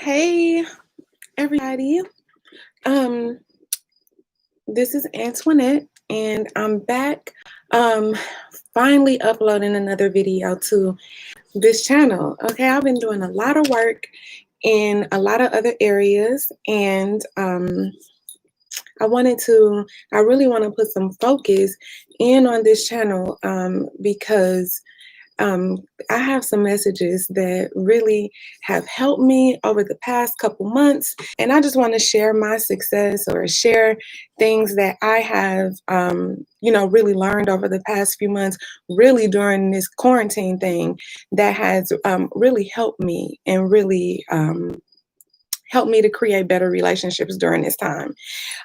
Hey, everybody. Um, this is Antoinette, and I'm back. Um, Finally uploading another video to this channel. Okay, I've been doing a lot of work in a lot of other areas, and I really want to put some focus in on this channel because um, I have some messages that really have helped me over the past couple months, and I just want to share my success or share things that I have, really learned over the past few months, really during this quarantine thing that has really helped me and really helped me to create better relationships during this time.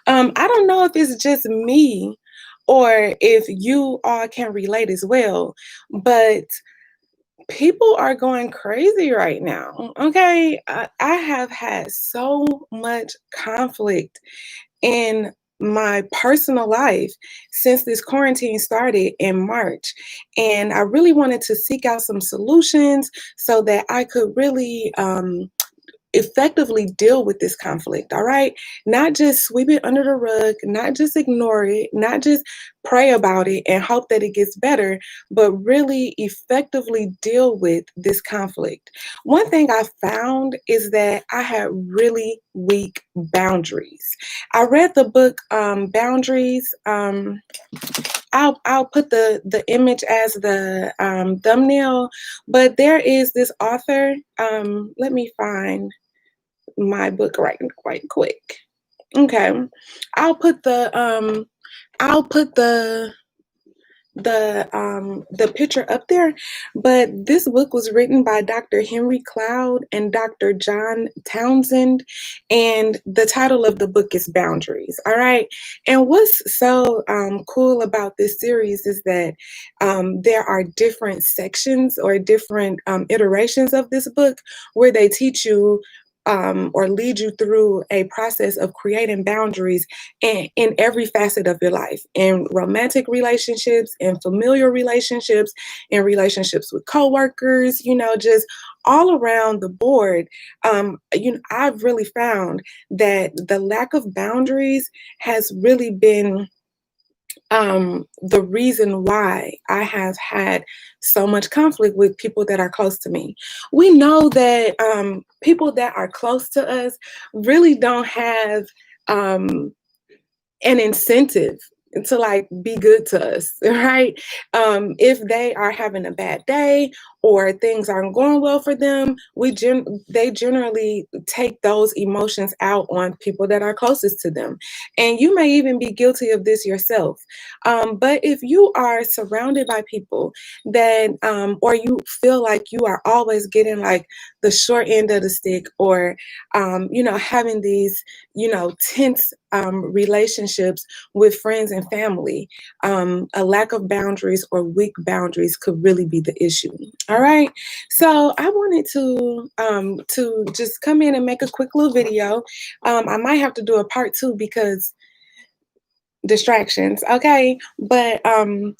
I don't know if it's just me or if you all can relate as well, but people are going crazy right now. Okay. I have had so much conflict in my personal life since this quarantine started in March. And I really wanted to seek out some solutions so that I could really effectively deal with this conflict, all right? Not just sweep it under the rug, not just ignore it, not just pray about it and hope that it gets better, but really effectively deal with this conflict. One thing I found is that I had really weak boundaries. I read the book Boundaries. I'll put the image as the thumbnail, but there is this author. Let me find my book right quick. Okay, I'll put the picture up there, but this book was written by Dr. Henry Cloud and Dr. John Townsend, and the title of the book is Boundaries. All right, and what's so cool about this series is that there are different sections or different iterations of this book where they teach you or lead you through a process of creating boundaries in every facet of your life, in romantic relationships, in familiar relationships, in relationships with coworkers, just all around the board. I've really found that the lack of boundaries has really been the reason why I have had so much conflict with people that are close to me. We know that people that are close to us really don't have an incentive to like be good to us, right? If they are having a bad day or things aren't going well for them, they generally take those emotions out on people that are closest to them. And you may even be guilty of this yourself. But if you are surrounded by people that, or you feel like you are always getting like the short end of the stick, or, having these, tense relationships with friends and family, a lack of boundaries or weak boundaries could really be the issue. All right. So I wanted to just come in and make a quick little video. I might have to do a part two because distractions. Okay. But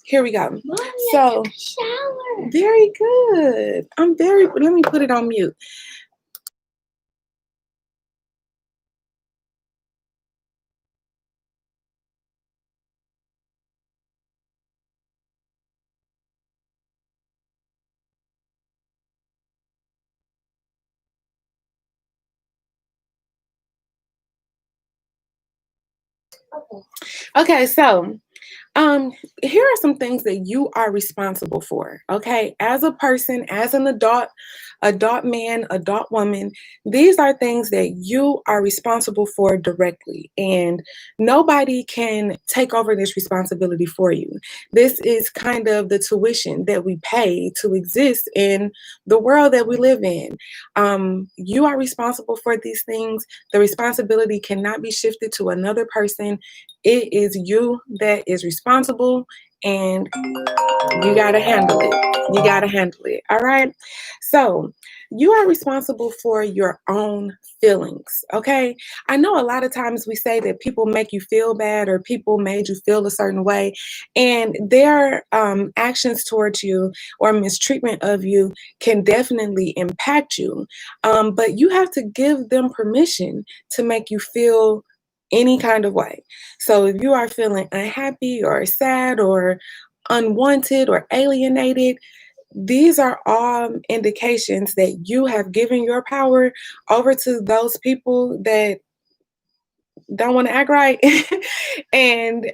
here we go. Mommy, So I took a shower. very good. Let me put it on mute. Okay, so here are some things that you are responsible for, okay? As a person, as an adult man, adult woman, these are things that you are responsible for directly, and nobody can take over this responsibility for you. This is kind of the tuition that we pay to exist in the world that we live in. You are responsible for these things. The responsibility cannot be shifted to another person. It is you that is responsible, and you got to handle it. You got to handle it. All right. So You are responsible for your own feelings, okay? I know a lot of times we say that people make you feel bad or people made you feel a certain way, and their actions towards you or mistreatment of you can definitely impact you. But you have to give them permission to make you feel any kind of way. So if you are feeling unhappy or sad or unwanted or alienated, these are all indications that you have given your power over to those people that don't want to act right. And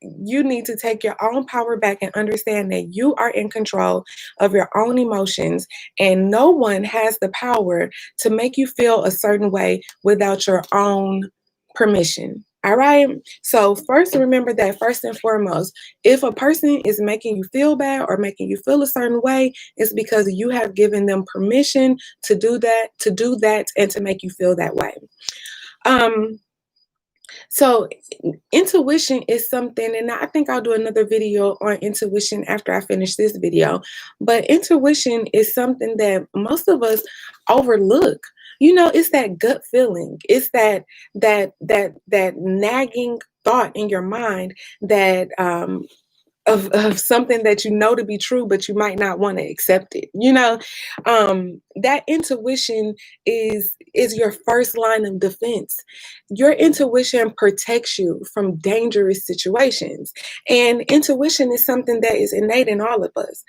you need to take your own power back and understand that you are in control of your own emotions, and no one has the power to make you feel a certain way without your own permission. All right. So, first, remember that first and foremost, if a person is making you feel bad or making you feel a certain way, it's because you have given them permission to do that, and to make you feel that way. Um, so intuition is something, and I think I'll do another video on intuition after I finish this video. But intuition is something that most of us overlook. You know, it's that gut feeling. It's that nagging thought in your mind that of something that you know to be true, but you might not want to accept it. You know, that intuition is your first line of defense. Your intuition protects you from dangerous situations, and intuition is something that is innate in all of us.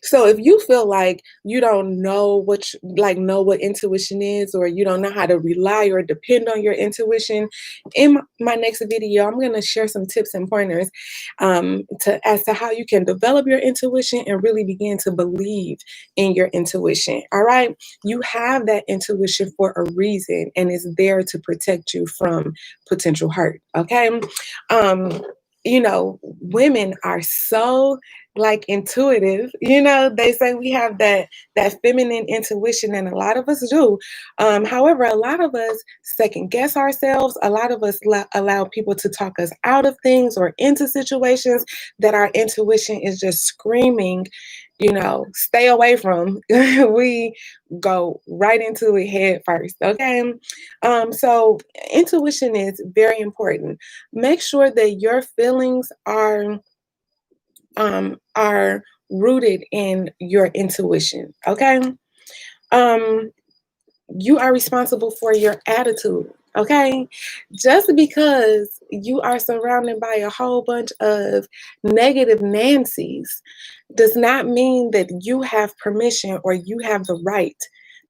So if you feel like you don't know know what intuition is, or you don't know how to rely or depend on your intuition, in my next video, I'm going to share some tips and pointers to as to how you can develop your intuition and really begin to believe in your intuition. All right, you have that intuition for a reason, and it's there to protect you from potential hurt. Okay, um, you know, women are so like intuitive. You know, they say we have that feminine intuition, and a lot of us do. However, a lot of us second guess ourselves. A lot of us allow people to talk us out of things or into situations that our intuition is just screaming, you know, stay away from. We go right into it head first. Okay. So intuition is very important. Make sure that your feelings are rooted in your intuition. Okay. Um, you are responsible for your attitude. Okay. Just because you are surrounded by a whole bunch of negative Nancy's does not mean that you have permission or you have the right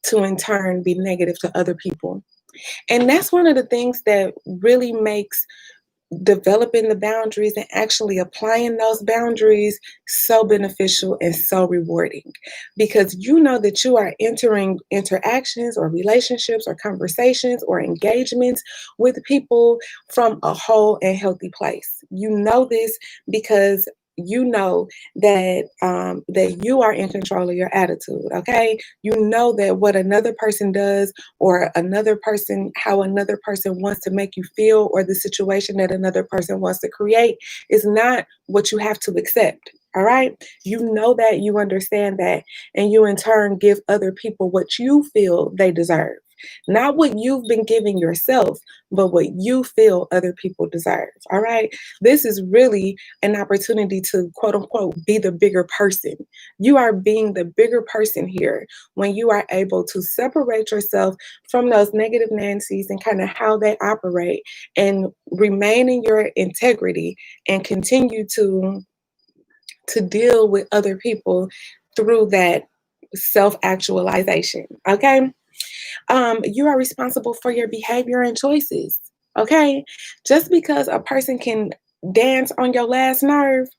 to, in turn, be negative to other people. And that's one of the things that really makes developing the boundaries and actually applying those boundaries so beneficial and so rewarding, because you know that you are entering interactions or relationships or conversations or engagements with people from a whole and healthy place. You know this because you know that you are in control of your attitude. Okay, you know that what another person does, or how another person wants to make you feel, or the situation that another person wants to create, is not what you have to accept. All right, you know that, you understand that, and you in turn give other people what you feel they deserve. Not what you've been giving yourself, but what you feel other people deserve. All right. This is really an opportunity to, quote unquote, be the bigger person. You are being the bigger person here when you are able to separate yourself from those negative Nancy's and kind of how they operate, and remain in your integrity and continue to deal with other people through that self-actualization. Okay. You are responsible for your behavior and choices. Okay. Just because a person can dance on your last nerve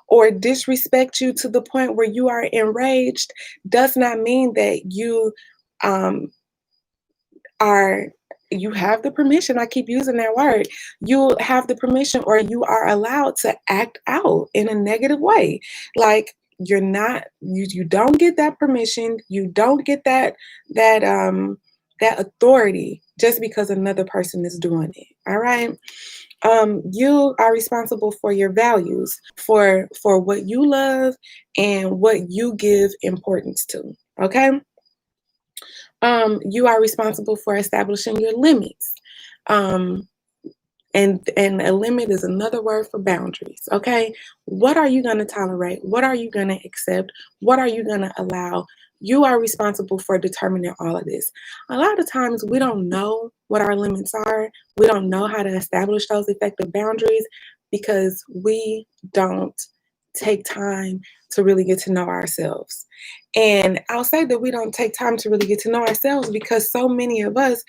or disrespect you to the point where you are enraged does not mean that um, are you have the permission. I keep using that word. You have the permission, or you are allowed to act out in a negative way. Like, you're not you don't get that permission. You don't get that authority just because another person is doing it. All right. You are responsible for your values, for what you love and what you give importance to. Okay. You are responsible for establishing your limits. Um, and a limit is another word for boundaries. Okay, what are you going to tolerate? What are you going to accept? What are you going to allow? You are responsible for determining all of this. A lot of times we don't know what our limits are. We don't know how to establish those effective boundaries because we don't take time to really get to know ourselves. And I'll say that we don't take time to really get to know ourselves because so many of us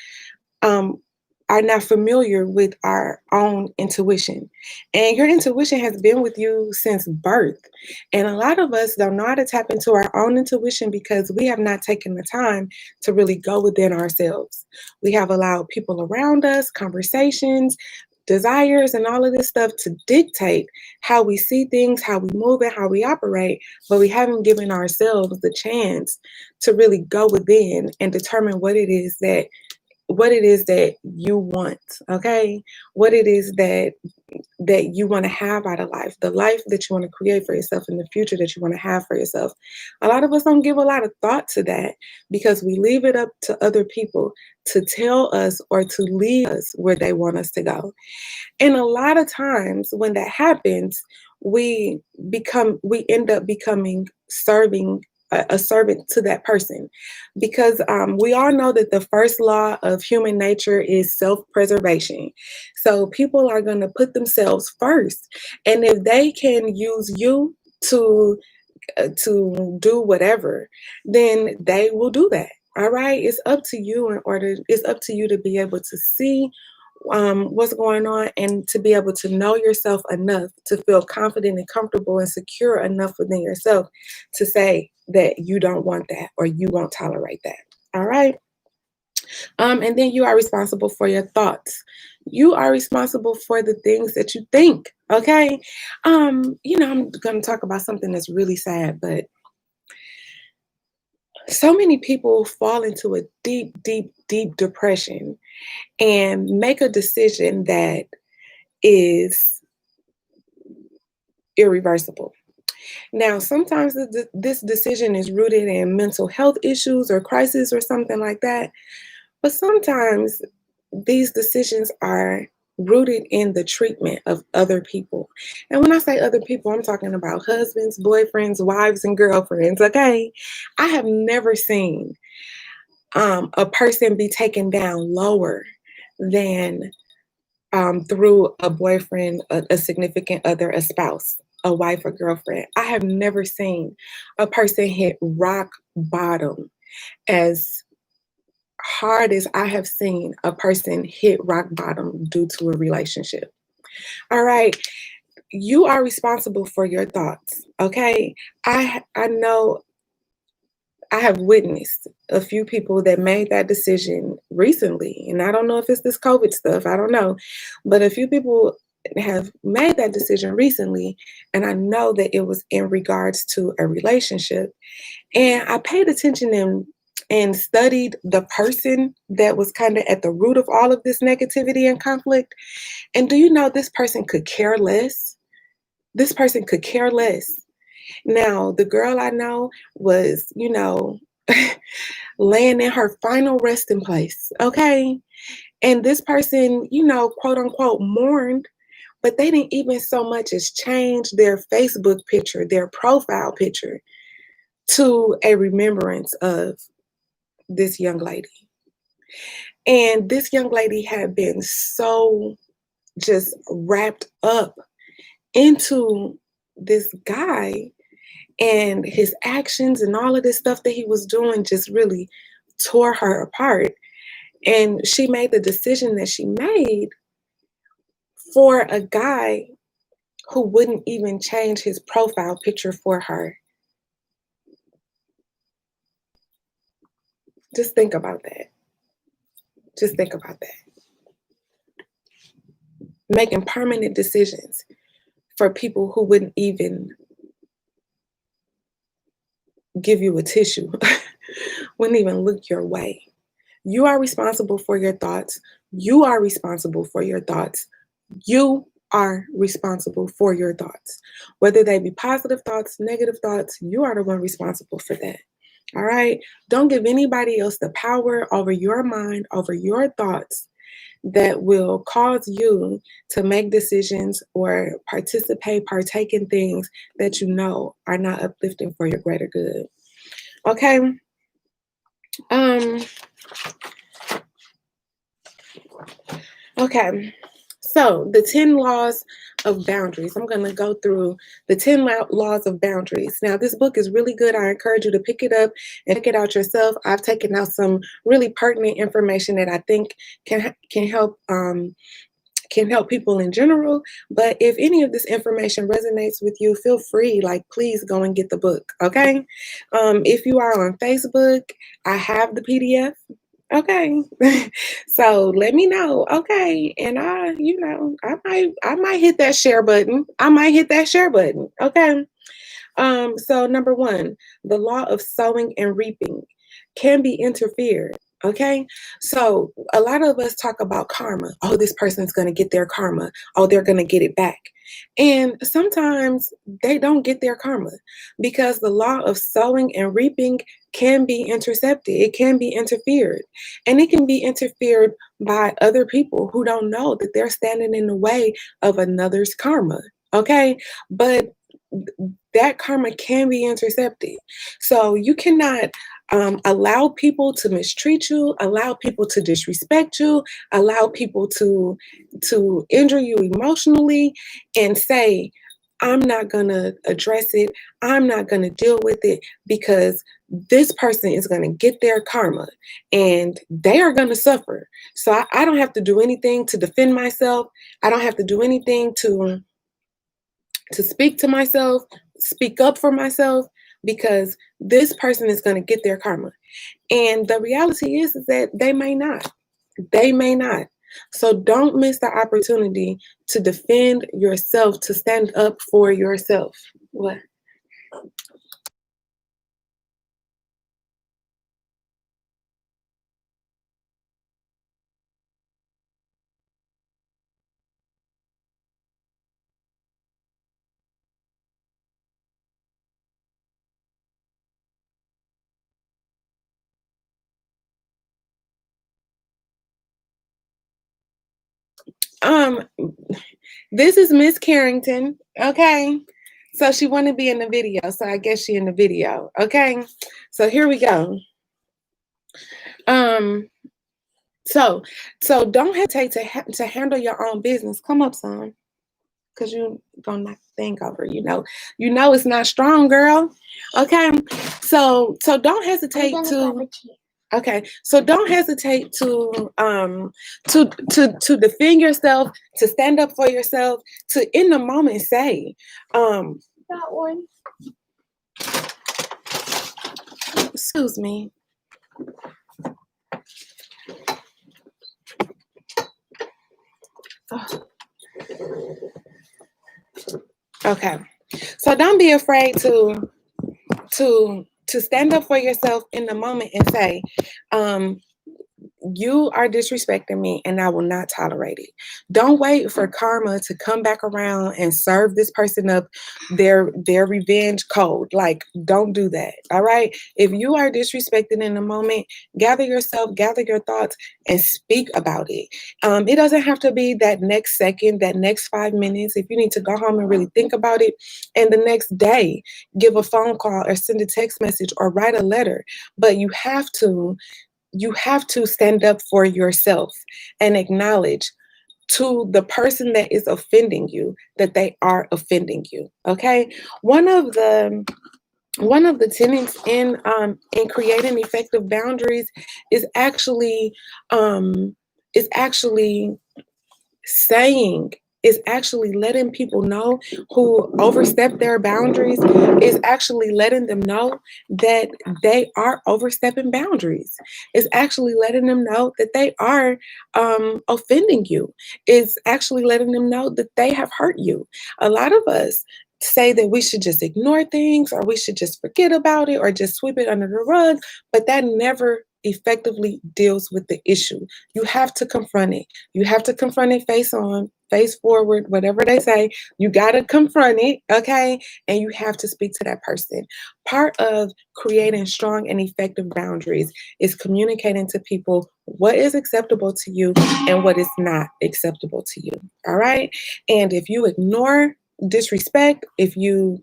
um, are not familiar with our own intuition. And your intuition has been with you since birth. And a lot of us don't know how to tap into our own intuition because we have not taken the time to really go within ourselves. We have allowed people around us, conversations, desires, and all of this stuff to dictate how we see things, how we move, and how we operate. But we haven't given ourselves the chance to really go within and determine what it is that you want, okay? What it is that you want to have out of life, the life that you want to create for yourself and the future that you want to have for yourself. A lot of us don't give a lot of thought to that because we leave it up to other people to tell us or to lead us where they want us to go. And a lot of times when that happens, we end up becoming serving a servant to that person because we all know that the first law of human nature is self-preservation. So people are going to put themselves first, and if they can use you to do whatever, then they will do that. All right, it's up to you to be able to see what's going on and to be able to know yourself enough to feel confident and comfortable and secure enough within yourself to say that you don't want that or you won't tolerate that. All right. And then you are responsible for your thoughts. You are responsible for the things that you think. Okay. I'm going to talk about something that's really sad, but so many people fall into a deep, deep, deep depression and make a decision that is irreversible. Now, sometimes this decision is rooted in mental health issues or crisis or something like that, but sometimes these decisions are rooted in the treatment of other people. And when I say other people, I'm talking about husbands, boyfriends, wives, and girlfriends, okay? I have never seen a person be taken down lower than through a boyfriend, a significant other, a spouse, a wife, or girlfriend. I have never seen a person hit rock bottom as hard as I have seen a person hit rock bottom due to a relationship. All right. You are responsible for your thoughts. Okay. I know I have witnessed a few people that made that decision recently. And I don't know if it's this COVID stuff, I don't know. But a few people have made that decision recently. And I know that it was in regards to a relationship. And I paid attention and studied the person that was kind of at the root of all of this negativity and conflict. And do you know this person could care less? This person could care less. Now, the girl I know was, laying in her final resting place, okay? And this person, quote unquote, mourned, but they didn't even so much as change their Facebook picture, their profile picture, to a remembrance of this young lady. And this young lady had been so just wrapped up into this guy and his actions and all of this stuff that he was doing just really tore her apart. And she made the decision that she made for a guy who wouldn't even change his profile picture for her. Just think about that. Just think about that. Making permanent decisions for people who wouldn't even give you a tissue, wouldn't even look your way. You are responsible for your thoughts. You are responsible for your thoughts. You are responsible for your thoughts. Whether they be positive thoughts, negative thoughts, you are the one responsible for that. All right. Don't give anybody else the power over your mind, over your thoughts that will cause you to make decisions or partake in things that you know are not uplifting for your greater good. Okay. Um, okay. So the 10 laws of boundaries. I'm going to go through the 10 laws of boundaries. Now, this book is really good. I encourage you to pick it up and check it out yourself. I've taken out some really pertinent information that I think can help people in general. But if any of this information resonates with you, feel free, like, please go and get the book. Okay. If you are on Facebook, I have the PDF. Okay. So let me know. Okay. And I might hit that share button. I might hit that share button. Okay. So number one, the law of sowing and reaping can be interfered. Okay. So a lot of us talk about karma. Oh, this person's going to get their karma. Oh, they're going to get it back. And sometimes they don't get their karma because the law of sowing and reaping can be intercepted. It can be interfered. And it can be interfered by other people who don't know that they're standing in the way of another's karma. Okay. But that karma can be intercepted. So you cannot allow people to mistreat you, allow people to disrespect you, allow people to injure you emotionally, and say, I'm not going to address it. I'm not going to deal with it because this person is going to get their karma and they are going to suffer. So I don't have to do anything to defend myself. I don't have to do anything to speak to myself, speak up for myself, because this person is going to get their karma. And the reality is that they may not. They may not. So don't miss the opportunity to defend yourself, to stand up for yourself. What? Um, this is Miss Carrington. Okay. So she wanted to be in the video. So I guess she in the video. Okay. So here we go. Um, so don't hesitate to handle your own business. Come up, son, because you gonna knock the thing over. You know it's not strong, girl. Okay. So don't hesitate to. Okay, so don't hesitate to defend yourself, to stand up for yourself, to in the moment say, That one. excuse me. Oh. Okay, so don't be afraid to stand up for yourself in the moment and say, you are disrespecting me and I will not tolerate it. Don't wait for karma to come back around and serve this person up their revenge code. Like, don't do that. All right. If you are disrespected in the moment, gather yourself, gather your thoughts, and speak about it. It doesn't have to be that next second, that next 5 minutes. If you need to go home and really think about it, and the next day, give a phone call or send a text message or write a letter. But you have to stand up for yourself and acknowledge to the person that is offending you that they are offending you. Okay. One of the tenets in creating effective boundaries is actually um is actually saying is actually letting people know who overstep their boundaries, is actually letting them know that they are overstepping boundaries, is actually letting them know that they are offending you, is actually letting them know that they have hurt you. A lot of us say that we should just ignore things or we should just forget about it or just sweep it under the rug, but that never effectively deals with the issue. You have to confront it. You have to confront it face on, face forward, whatever they say. You got to confront it, okay? And you have to speak to that person. Part of creating strong and effective boundaries is communicating to people what is acceptable to you and what is not acceptable to you, all right? And if you ignore disrespect, if you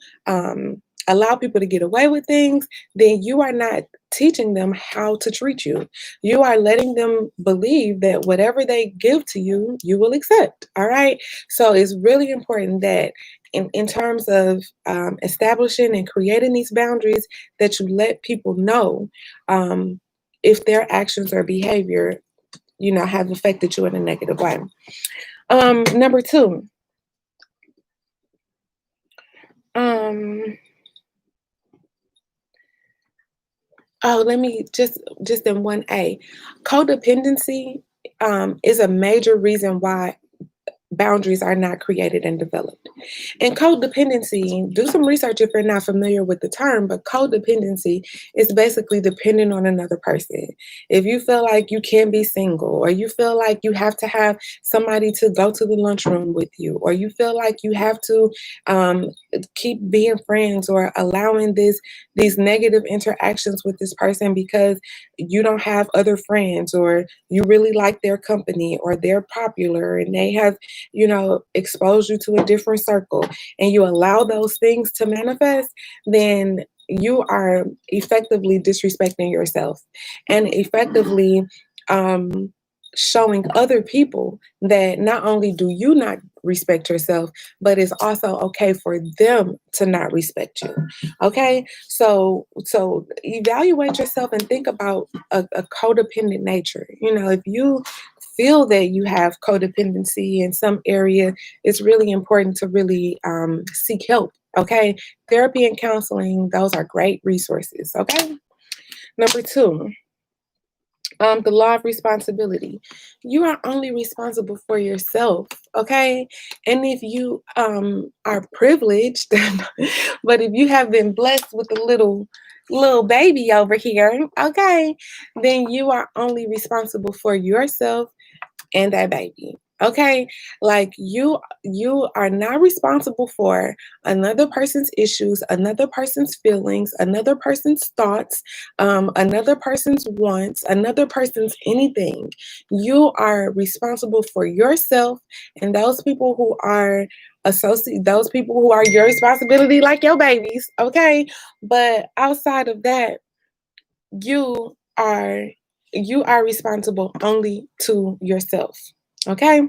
allow people to get away with things, then you are not teaching them how to treat you. You are letting them believe that whatever they give to you, you will accept. All right. So it's really important that in terms of establishing and creating these boundaries, that you let people know if their actions or behavior, have affected you in a negative way. Number two, let me just in 1A, codependency is a major reason why boundaries are not created and developed. And codependency, do some research if you're not familiar with the term, but codependency is basically depending on another person. If you feel like you can't be single, or you feel like you have to have somebody to go to the lunchroom with you, or you feel like you have to keep being friends or allowing these negative interactions with this person because you don't have other friends, or you really like their company, or they're popular and they have expose you to a different circle, and you allow those things to manifest, then you are effectively disrespecting yourself and effectively showing other people that not only do you not respect yourself, but it's also okay for them to not respect you. Okay, so evaluate yourself and think about a codependent nature. If you feel that you have codependency in some area, it's really important to really seek help. Okay, therapy and counseling, those are great resources. Okay, number two, the law of responsibility. You are only responsible for yourself, okay? And if you are privileged, but if you have been blessed with a little baby over here, okay, then you are only responsible for yourself and that baby. Okay, like you are not responsible for another person's issues, another person's feelings, another person's thoughts, another person's wants, another person's anything. You are responsible for yourself and those people who are those people who are your responsibility, like your babies. Okay, but outside of that, you are responsible only to yourself. Okay.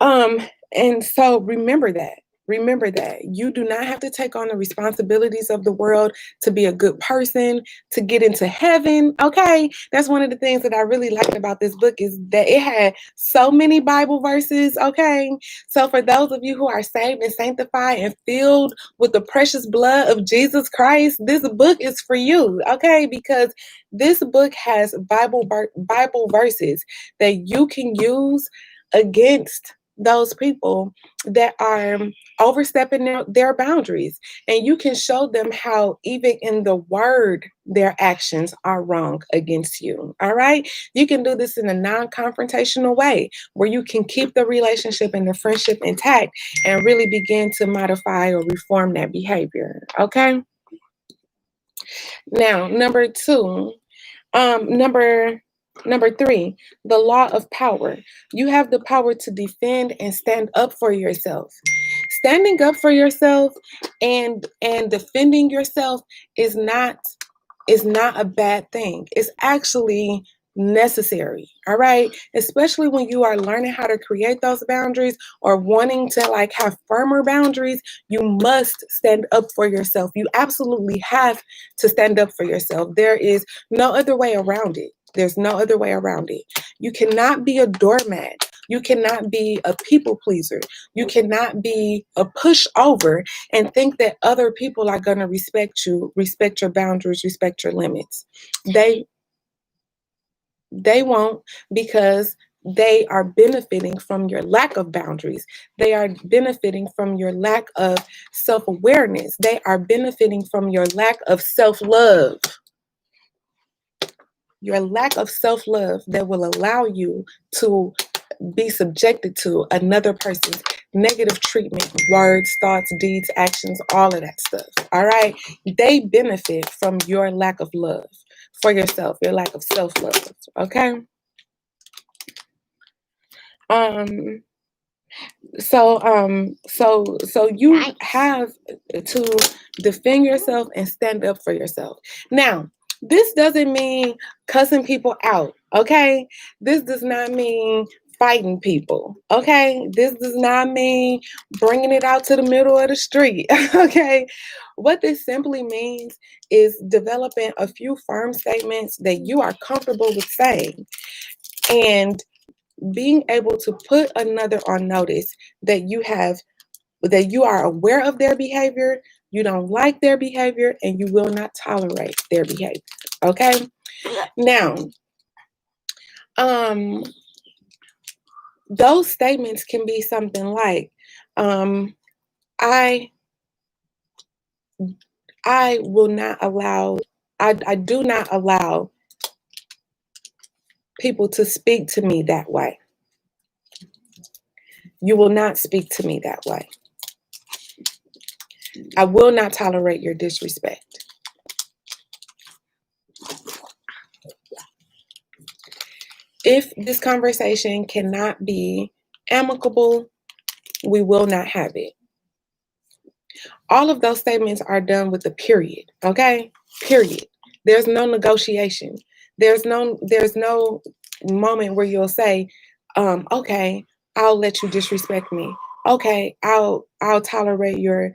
And so remember that you do not have to take on the responsibilities of the world to be a good person, to get into heaven. Okay, that's one of the things that I really liked about this book, is that it had so many Bible verses. Okay, so for those of you who are saved and sanctified and filled with the precious blood of Jesus Christ, this book is for you. Okay, because this book has Bible verses that you can use against those people that are overstepping their boundaries. And you can show them how, even in the word, their actions are wrong against you. All right. You can do this in a non-confrontational way where you can keep the relationship and the friendship intact and really begin to modify or reform that behavior. Okay. Now, number two, Number three, the law of power. You have the power to defend and stand up for yourself. Standing up for yourself and defending yourself is not a bad thing. It's actually necessary. All right, especially when you are learning how to create those boundaries or wanting to have firmer boundaries. You must stand up for yourself. You absolutely have to stand up for yourself. There is no other way around it. There's no other way around it. You cannot be a doormat. You cannot be a people pleaser. You cannot be a pushover and think that other people are going to respect you, respect your boundaries, respect your limits. They won't, because they are benefiting from your lack of boundaries. They are benefiting from your lack of self-awareness. They are benefiting from your lack of self-love. your lack of self-love that will allow you to be subjected to another person's negative treatment, words, thoughts, deeds, actions, all of that stuff. All right. They benefit from your lack of love for yourself, your lack of self-love. Okay. Um, so you have to defend yourself and stand up for yourself. Now, this doesn't mean cussing people out, okay? This does not mean fighting people, okay? This does not mean bringing it out to the middle of the street, okay? What this simply means is developing a few firm statements that you are comfortable with saying, and being able to put another on notice that you are aware of their behavior, you don't like their behavior, and you will not tolerate their behavior. Okay? Now, those statements can be something like, I will not allow, I do not allow people to speak to me that way. You will not speak to me that way. I will not tolerate your disrespect. If this conversation cannot be amicable, we will not have it. All of those statements are done with a period, okay? Period. There's no negotiation. There's no moment where you'll say, okay, I'll let you disrespect me. Okay, I'll tolerate your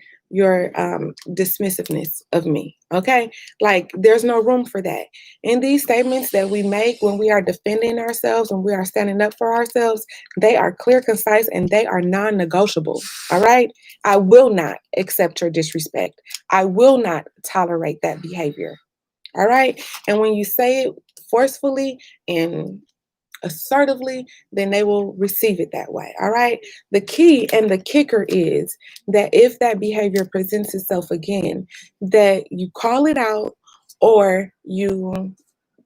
dismissiveness of me. Okay, like there's no room for that. In these statements that we make when we are defending ourselves, when we are standing up for ourselves, they are clear, concise, and they are non-negotiable. All right, I will not accept your disrespect. I will not tolerate that behavior. All right, and when you say it forcefully and assertively, then they will receive it that way. All right. The key and the kicker is that if that behavior presents itself again, that you call it out, or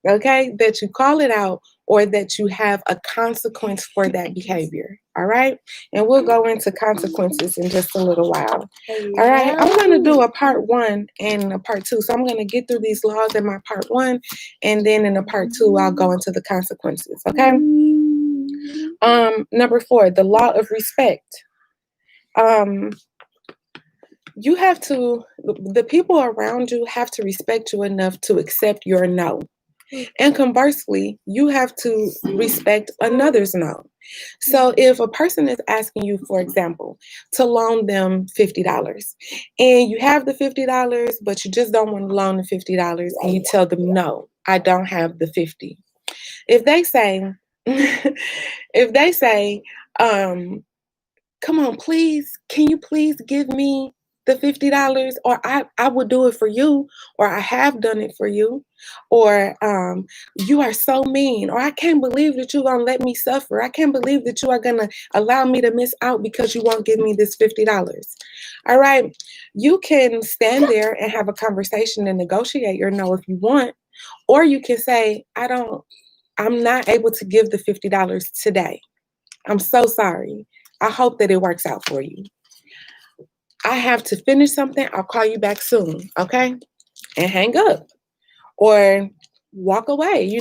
that you call it out, or that you have a consequence for that behavior. All right. And we'll go into consequences in just a little while. All right. I'm going to do a part 1 and a part 2. So I'm going to get through these laws in my part 1, and then in the part 2, I'll go into the consequences. Okay. Number 4, the law of respect. You have to, the people around you have to respect you enough to accept your no. And conversely, you have to respect another's no. So if a person is asking you, for example, to loan them $50, and you have the $50, but you just don't want to loan the $50, and you tell them, no, I don't have the 50. If they say, come on, please, can you please give me the $50, or I will do it for you, or I have done it for you, or you are so mean, or I can't believe that you're going to let me suffer. I can't believe that you are going to allow me to miss out because you won't give me this $50. All right. You can stand there and have a conversation and negotiate your no if you want, or you can say, I'm not able to give the $50 today. I'm so sorry. I hope that it works out for you. I have to finish something. I'll call you back soon. Okay. And hang up or walk away,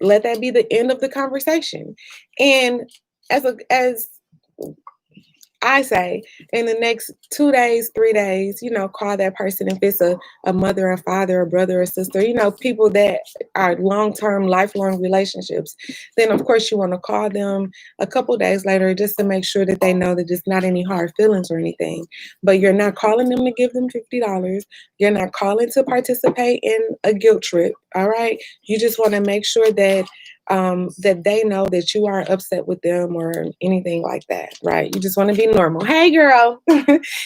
let that be the end of the conversation. And as I say, in the next 2 days, 3 days, call that person. If it's a mother and father, a brother or sister, people that are long-term, lifelong relationships, then of course you want to call them a couple days later just to make sure that they know that it's not any hard feelings or anything. But you're not calling them to give them $50. You're not calling to participate in a guilt trip. All right. You just want to make sure that that they know that you aren't upset with them or anything like that, right? You just want to be normal. Hey, girl,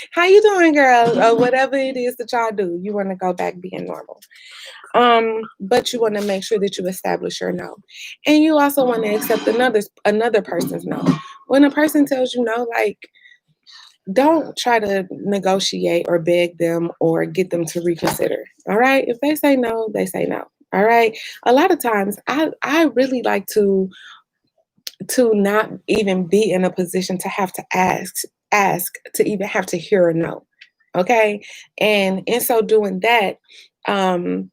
how you doing, girl? Or whatever it is that y'all do, you want to go back being normal. But you want to make sure that you establish your no, and you also want to accept another person's no. When a person tells you no, like, don't try to negotiate or beg them or get them to reconsider. All right, if they say no, they say no. All right. A lot of times I really like to not even be in a position to have to ask to even have to hear a no. Okay. And in so doing that, um,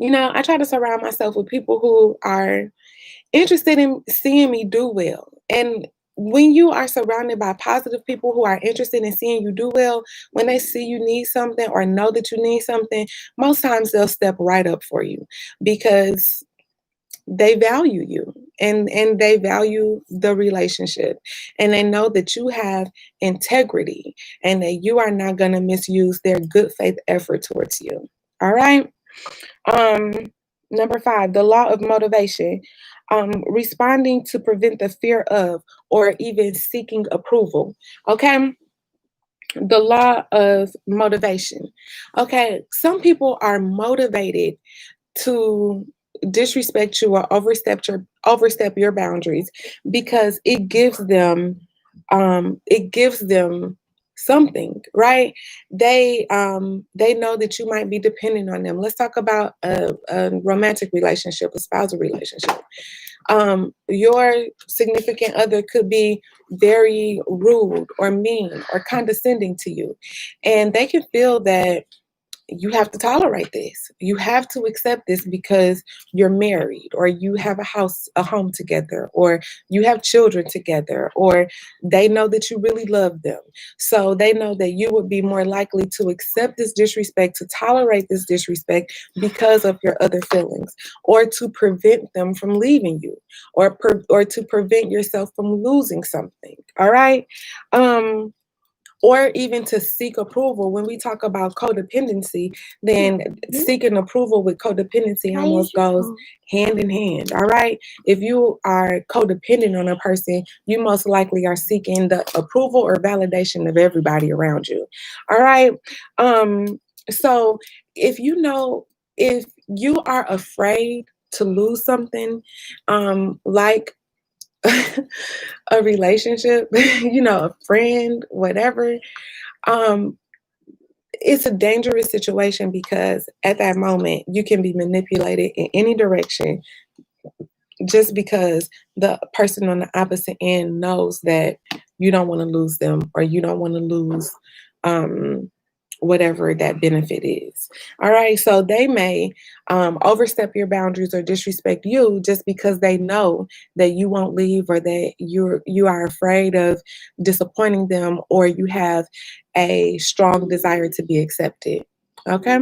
I try to surround myself with people who are interested in seeing me do well. And when you are surrounded by positive people who are interested in seeing you do well, when they see you need something or know that you need something, most times they'll step right up for you because they value you and they value the relationship and they know that you have integrity and that you are not going to misuse their good faith effort towards you. All right. um, Number 5, the law of motivation. Responding to prevent the fear of or even seeking approval. Okay, the law of motivation. Okay, some people are motivated to disrespect you or overstep your boundaries because it gives them something, right? They know that you might be dependent on them. Let's talk about a romantic relationship, a spousal relationship. Your significant other could be very rude or mean or condescending to you, and they can feel that you have to tolerate this. You have to accept this because you're married or you have a home together, or you have children together, or they know that you really love them. So they know that you would be more likely to accept this disrespect, to tolerate this disrespect because of your other feelings, or to prevent them from leaving you, or to prevent yourself from losing something. All right. Um, or even to seek approval. When we talk about codependency, then seeking approval with codependency almost goes hand in hand. All right. If you are codependent on a person, you most likely are seeking the approval or validation of everybody around you. All right. So if if you are afraid to lose something, like a relationship, a friend, whatever, um, it's a dangerous situation because at that moment you can be manipulated in any direction just because the person on the opposite end knows that you don't want to lose them or you don't want to lose um, whatever that benefit is. All right. So they may overstep your boundaries or disrespect you just because they know that you won't leave, or that you are afraid of disappointing them, or you have a strong desire to be accepted. Okay.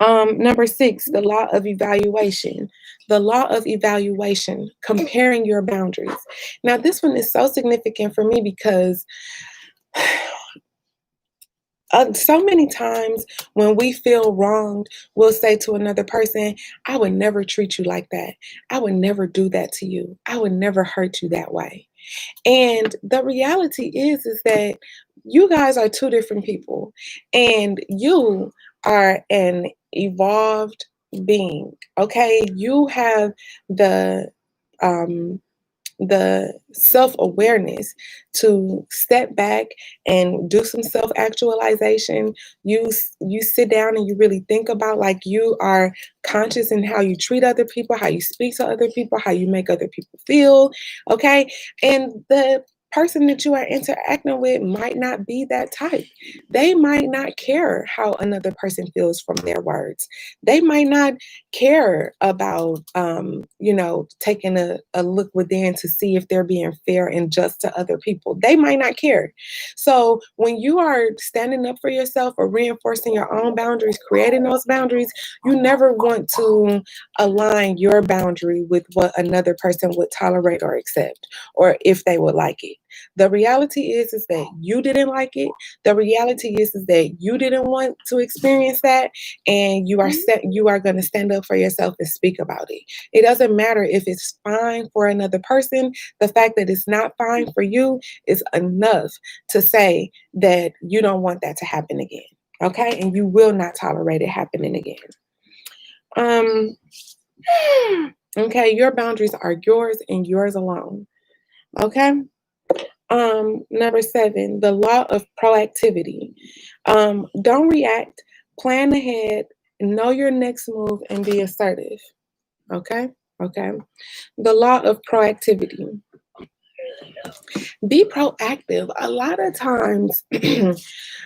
Number 6, the law of evaluation. The law of evaluation, comparing your boundaries. Now, this one is so significant for me because so many times when we feel wronged, we'll say to another person, I would never treat you like that. I would never do that to you. I would never hurt you that way. And the reality is that you guys are two different people, and you are an evolved being. Okay, you have the um, the self awareness to step back and do some self actualization. You sit down and you really think about, like, you are conscious in how you treat other people, how you speak to other people, how you make other people feel. Okay, and the person that you are interacting with might not be that type. They might not care how another person feels from their words. They might not care about taking a look within to see if they're being fair and just to other people. They might not care. So when you are standing up for yourself or reinforcing your own boundaries, creating those boundaries, you never want to align your boundary with what another person would tolerate or accept, or if they would like it. The reality is that you didn't like it. The reality is that you didn't want to experience that, and you are going to stand up for yourself and speak about it. It doesn't matter if it's fine for another person. The fact that it's not fine for you is enough to say that you don't want that to happen again. Okay, and you will not tolerate it happening again. Um, okay, your boundaries are yours and yours alone. Okay. Number 7, the law of proactivity. Don't react, plan ahead, Know your next move and be assertive. Okay? Okay. The law of proactivity. Be proactive. A lot of times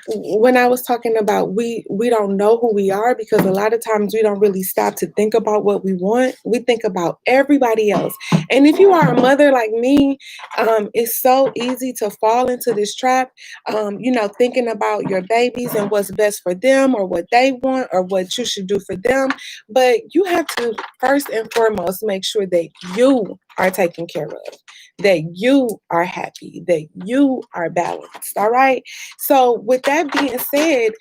when I was talking about we don't know who we are because a lot of times we don't really stop to think about what we want. We think about everybody else. And if you are a mother like me, it's so easy to fall into this trap, thinking about your babies and what's best for them or what they want or what you should do for them. But you have to first and foremost make sure that you are taken care of, that you are happy, that you are balanced. All right. So, with that being said,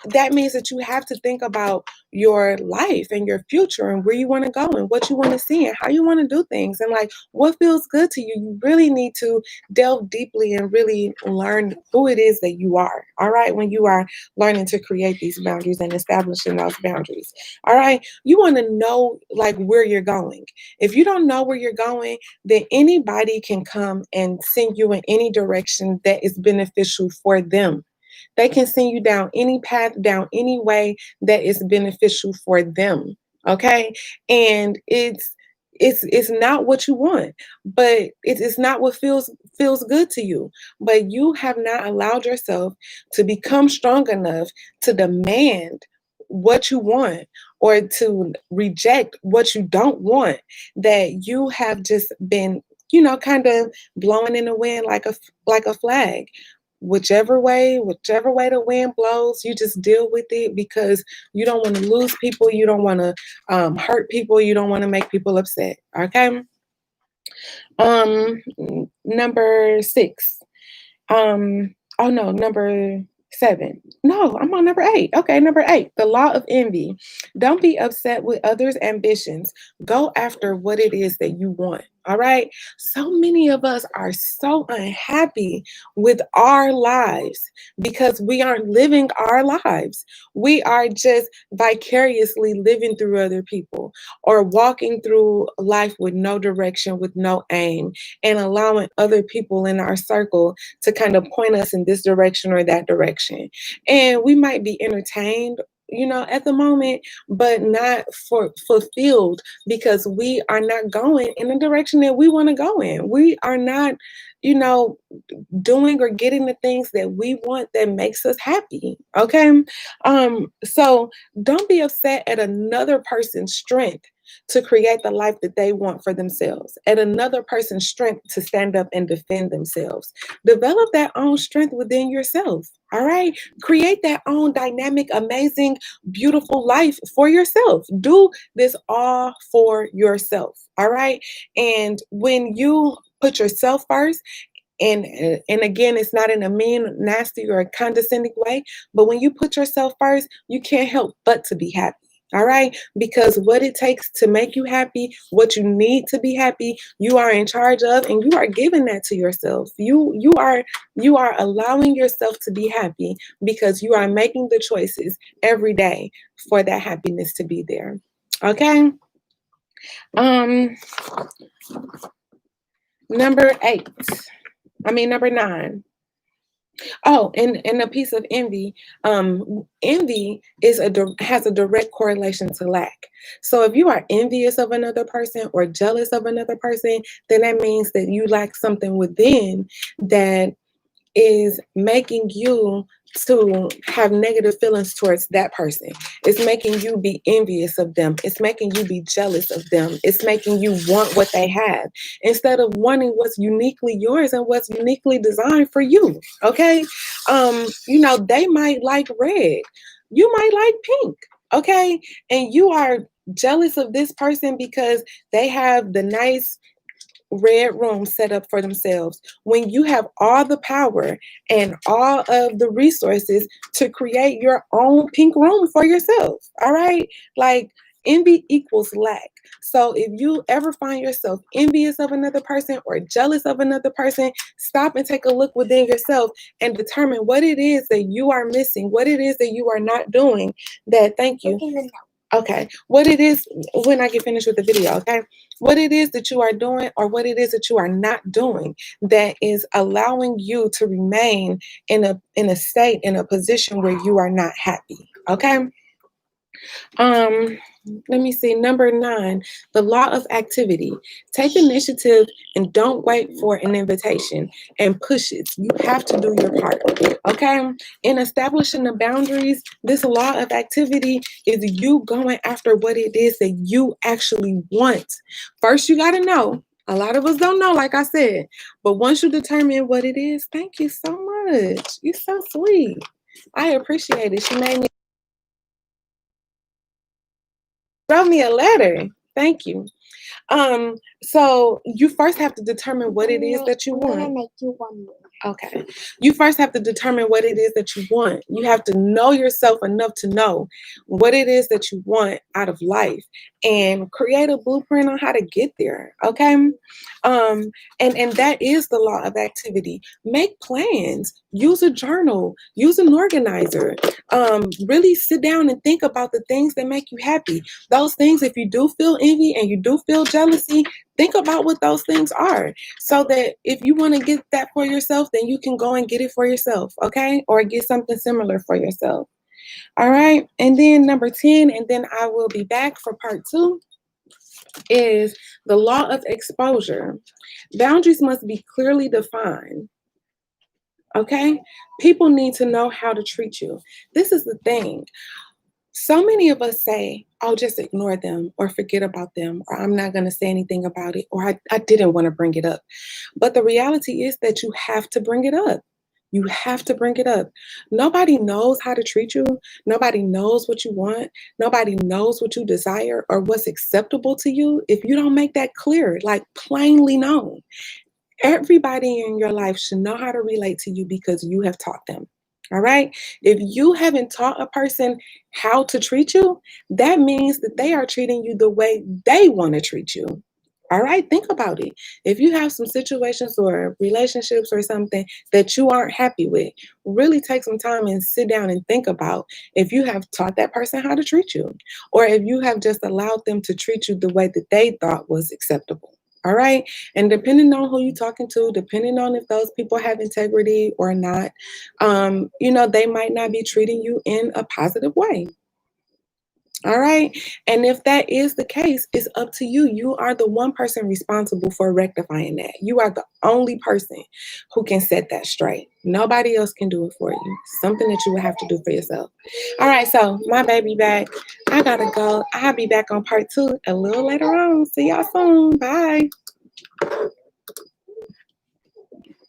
that means that you have to think about your life and your future and where you want to go and what you want to see and how you want to do things and like what feels good to you. You really need to delve deeply and really learn who it is that you are. All right. When you are learning to create these boundaries and establishing those boundaries. All right. You want to know like where you're going. If you don't know where you're going, then anybody can come and send you in any direction that is beneficial for them. They can send you down any path, down any way that is beneficial for them. Okay. And it's not what you want, but it's not what feels good to you. But you have not allowed yourself to become strong enough to demand what you want or to reject what you don't want, that you have just been kind of blowing in the wind like a flag. Whichever way the wind blows, you just deal with it because you don't want to lose people, you don't want to hurt people, you don't want to make people upset. Okay. Number 6. Oh no, number 7. No, I'm on number 8. Okay, number 8, the law of envy. Don't be upset with others' ambitions. Go after what it is that you want. All right. So many of us are so unhappy with our lives because we aren't living our lives. We are just vicariously living through other people or walking through life with no direction, with no aim, and allowing other people in our circle to kind of point us in this direction or that direction. And we might be entertained, at the moment, but not fulfilled because we are not going in the direction that we want to go in. We are not, you know, doing or getting the things that we want that makes us happy. Okay. So don't be upset at another person's strength to create the life that they want for themselves, at another person's strength to stand up and defend themselves. Develop that own strength within yourself. All right. Create that own dynamic, amazing, beautiful life for yourself. Do this all for yourself. All right. And when you put yourself first, and again, it's not in a mean, nasty, or a condescending way, but when you put yourself first, you can't help but to be happy. All right, because what it takes to make you happy, what you need to be happy, you are in charge of, and you are giving that to yourself. You are allowing yourself to be happy because you are making the choices every day for that happiness to be there. Okay. Um, number 9. Oh, and a piece of envy. Envy has a direct correlation to lack. So if you are envious of another person or jealous of another person, then that means that you lack something within that is making you to have negative feelings towards that person. It's making you be envious of them. It's making you be jealous of them. It's making you want what they have instead of wanting what's uniquely yours and what's uniquely designed for you. Okay. They might like red. You might like pink. Okay. And you are jealous of this person because they have the nice red room set up for themselves when you have all the power and all of the resources to create your own pink room for yourself. All right. Like envy equals lack. So if you ever find yourself envious of another person or jealous of another person, stop and take a look within yourself and determine what it is that you are missing, what it is that you are not doing. Thank you. Okay, what it is when I get finished with the video, okay? What it is that you are doing or what it is that you are not doing that is allowing you to remain in a state, in a position where you are not happy, okay? Um, Let me see. Number 9, the law of activity. Take initiative and don't wait for an invitation and push it. You have to do your part. Okay? In establishing the boundaries, this law of activity is you going after what it is that you actually want. First, you got to know. A lot of us don't know, like I said. But once you determine what it is, thank you so much. You're so sweet. I appreciate it. She made me wrote me a letter. Thank you. So you first have to determine what it is that you I'm gonna want. make you one more. Okay. You first have to determine what it is that you want. You have to know yourself enough to know what it is that you want out of life and create a blueprint on how to get there. Okay. And that is the law of activity. Make plans, use a journal, use an organizer. Really sit down and think about the things that make you happy. Those things, if you do feel envy and you do feel jealousy, think about what those things are so that if you want to get that for yourself, then you can go and get it for yourself, okay? Or get something similar for yourself. All right. And then number 10, and then I will be back for part 2, is the law of exposure. Boundaries must be clearly defined. Okay? People need to know how to treat you. This is the thing. So many of us say, oh, just ignore them or forget about them, or I'm not going to say anything about it, or I didn't want to bring it up. But the reality is that you have to bring it up. You have to bring it up. Nobody knows how to treat you. Nobody knows what you want. Nobody knows what you desire or what's acceptable to you if you don't make that clear, like plainly known. Everybody in your life should know how to relate to you because you have taught them. All right. If you haven't taught a person how to treat you, that means that they are treating you the way they want to treat you. All right. Think about it. If you have some situations or relationships or something that you aren't happy with, really take some time and sit down and think about if you have taught that person how to treat you, or if you have just allowed them to treat you the way that they thought was acceptable. All right. And depending on who you're talking to, depending on if those people have integrity or not, they might not be treating you in a positive way. All right. And if that is the case, it's up to you. You are the one person responsible for rectifying that. You are the only person who can set that straight. Nobody else can do it for you. Something that you will have to do for yourself. All right. So, my baby back. I got to go. I'll be back on part 2 a little later on. See y'all soon. Bye.